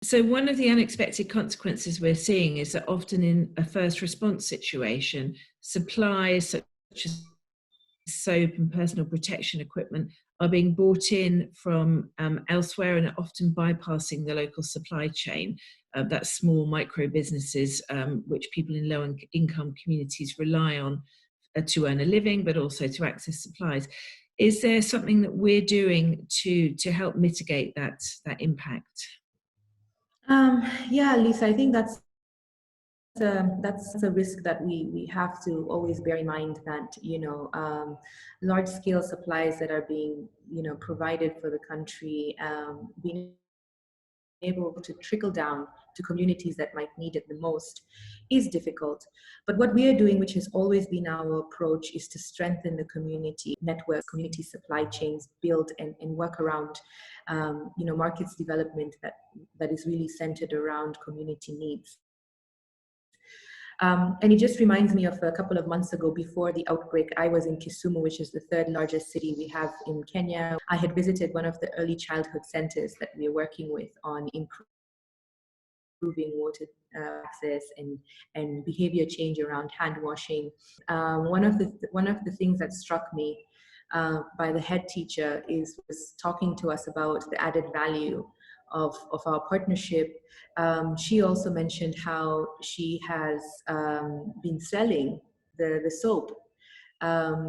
So one of the unexpected consequences we're seeing is that often in a first response situation, supplies such as soap and personal protection equipment are being brought in from elsewhere and are often bypassing the local supply chain. That's small micro businesses, which people in low income communities rely on to earn a living, but also to access supplies. Is there something that we're doing to help mitigate that impact? Yeah, Lisa, I think that's a risk that we have to always bear in mind, that large scale supplies that are being provided for the country, being able to trickle down to communities that might need it the most is difficult. But what we are doing, which has always been our approach, is to strengthen the community networks, community supply chains, build and work around markets development that is really centered around community needs. And it just reminds me of a couple of months ago, before the outbreak, I was in Kisumu, which is the third largest city we have in Kenya. I had visited one of the early childhood centers that we're working with on improving water access and behavior change around hand washing. One of the things that struck me by the head teacher was talking to us about the added value of our partnership. She also mentioned how she has been selling the soap,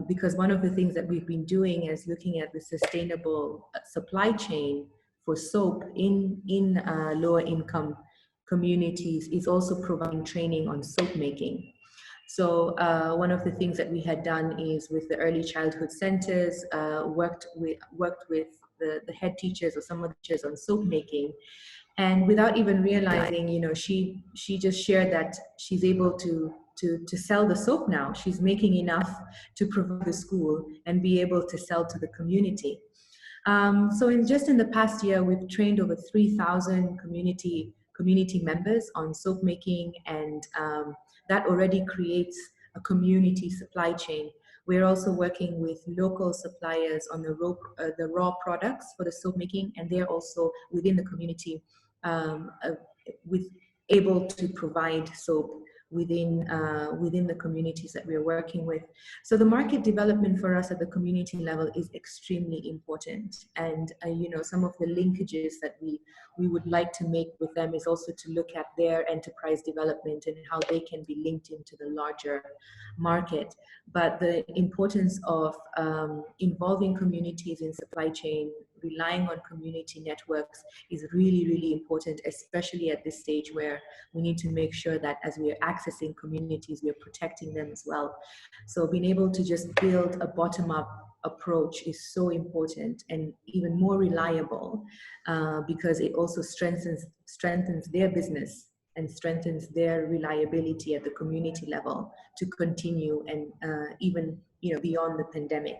because one of the things that we've been doing is looking at the sustainable supply chain for soap in lower income communities, is also providing training on soap making. So one of the things that we had done is, with the early childhood centers, worked with the head teachers or some of the teachers on soap making. And without even realizing, she just shared that she's able to sell the soap now. She's making enough to provide the school and be able to sell to the community. So in the past year, we've trained over 3,000 community members on soap making, and that already creates a community supply chain. We're also working with local suppliers on the raw products for the soap making, and they're also within the community able to provide soap within the communities that we're working with. So the market development for us at the community level is extremely important. And some of the linkages that we would like to make with them is also to look at their enterprise development and how they can be linked into the larger market. But the importance of involving communities in supply chain, relying on community networks, is really, really important, especially at this stage where we need to make sure that as we are accessing communities, we are protecting them as well. So being able to just build a bottom-up approach is so important, and even more reliable, because it also strengthens their business and strengthens their reliability at the community level to continue, and even beyond the pandemic.